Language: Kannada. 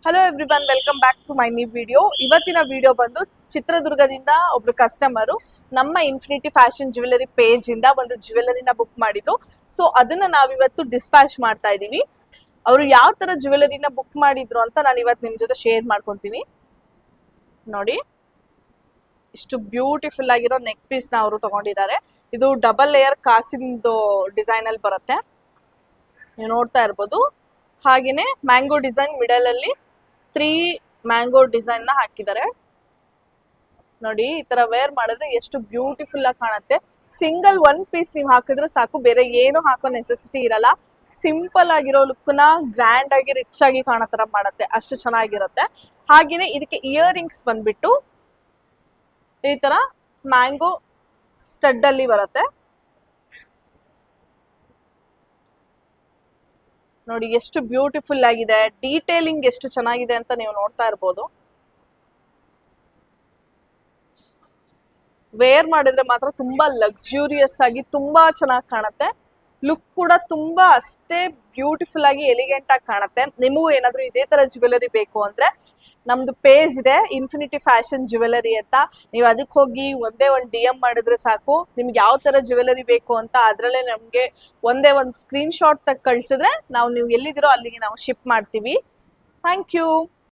Hello everyone, welcome back to my new video. ಇವತ್ತಿನ ವಿಡಿಯೋ ಬಂದು ಚಿತ್ರದುರ್ಗದಿಂದ ಒಬ್ರು ಕಸ್ಟಮರು ನಮ್ಮ ಇನ್ಫಿನಿಟಿ ಫ್ಯಾಷನ್ ಜ್ಯುವೆಲರಿ ಪೇಜ್ ಇಂದ ಒಂದು ಜ್ಯುವೆಲರಿನ ಬುಕ್ ಮಾಡಿದ್ರು. ಸೊ ಅದನ್ನ ನಾವಿವತ್ತು ಡಿಸ್ಪ್ಯಾಚ್ ಮಾಡ್ತಾ ಇದೀವಿ. ಅವರು ಯಾವ ತರ ಜ್ಯುವೆಲರಿನ ಬುಕ್ ಮಾಡಿದ್ರು ಅಂತ ನಾನು ಇವತ್ತು ನಿಮ್ ಜೊತೆ ಶೇರ್ ಮಾಡ್ಕೊಂತೀನಿ. ನೋಡಿ, ಇಷ್ಟು ಬ್ಯೂಟಿಫುಲ್ ಆಗಿರೋ ನೆಕ್ ಪೀಸ್ ನ ಅವರು ತಗೊಂಡಿದ್ದಾರೆ. ಇದು ಡಬಲ್ ಲೇಯರ್ ಕಾಸಿಂದು ಡಿಸೈನ್ ಅಲ್ಲಿ ಬರುತ್ತೆ, ನೀವು ನೋಡ್ತಾ ಇರ್ಬೋದು. ಹಾಗೇನೆ ಮ್ಯಾಂಗೋ ಡಿಸೈನ್ ಮಿಡಲ್ ಅಲ್ಲಿ 3 ಮ್ಯಾಂಗೋ ಡಿಸೈನ್ ನ ಹಾಕಿದ್ದಾರೆ. ನೋಡಿ, ಈ ತರ ವೇರ್ ಮಾಡಿದ್ರೆ ಎಷ್ಟು ಬ್ಯೂಟಿಫುಲ್ ಆಗಿ ಕಾಣುತ್ತೆ. ಸಿಂಗಲ್ ಒನ್ ಪೀಸ್ ನೀವು ಹಾಕಿದ್ರೆ ಸಾಕು, ಬೇರೆ ಏನು ಹಾಕೋ ನೆಸೆಸಿಟಿ ಇರಲ್ಲ. ಸಿಂಪಲ್ ಆಗಿರೋ ಲುಕ್ ನ ಗ್ರ್ಯಾಂಡ್ ಆಗಿ ರಿಚ್ ಆಗಿ ಕಾಣೋ ತರ ಮಾಡುತ್ತೆ, ಅಷ್ಟು ಚೆನ್ನಾಗಿರುತ್ತೆ. ಹಾಗೇನೆ ಇದಕ್ಕೆ ಇಯರಿಂಗ್ಸ್ ಬಂದ್ಬಿಟ್ಟು ಈ ತರ ಮ್ಯಾಂಗೋ ಸ್ಟಡ್ ಅಲ್ಲಿ ಬರುತ್ತೆ. ನೋಡಿ ಎಷ್ಟು ಬ್ಯೂಟಿಫುಲ್ ಆಗಿದೆ, ಡೀಟೇಲಿಂಗ್ ಎಷ್ಟು ಚೆನ್ನಾಗಿದೆ ಅಂತ ನೀವು ನೋಡ್ತಾ ಇರ್ಬೋದು. ವೇರ್ ಮಾಡಿದ್ರೆ ಮಾತ್ರ ತುಂಬಾ ಲಕ್ಸುರಿಯಸ್ ಆಗಿ ತುಂಬಾ ಚೆನ್ನಾಗಿ ಕಾಣುತ್ತೆ. ಲುಕ್ ಕೂಡ ತುಂಬಾ ಅಷ್ಟೇ ಬ್ಯೂಟಿಫುಲ್ ಆಗಿ ಎಲಿಗೆಂಟ್ ಆಗಿ ಕಾಣುತ್ತೆ. ನಿಮಗೂ ಏನಾದ್ರೂ ಇದೇ ತರ ಜ್ಯುವೆಲರಿ ಬೇಕು ಅಂದ್ರೆ ನಮ್ದು ಪೇಜ್ ಇದೆ ಇನ್ಫಿನಿಟಿ ಫ್ಯಾಷನ್ ಜ್ಯುವೆಲರಿ ಅಂತ. ನೀವು ಅದಕ್ಕೆ ಹೋಗಿ ಒಂದೇ ಒಂದು DM ಮಾಡಿದ್ರೆ ಸಾಕು, ನಿಮ್ಗೆ ಯಾವ ತರ ಜ್ಯುವೆಲರಿ ಬೇಕು ಅಂತ ಅದ್ರಲ್ಲೇ ನಮ್ಗೆ ಒಂದೇ ಒಂದು ಸ್ಕ್ರೀನ್ ಶಾಟ್ ಕಳ್ಸಿದ್ರೆ ನಾವು ನೀವು ಎಲ್ಲಿದ್ದೀರೋ ಅಲ್ಲಿಗೆ ನಾವು ಶಿಪ್ ಮಾಡ್ತೀವಿ. Thank you.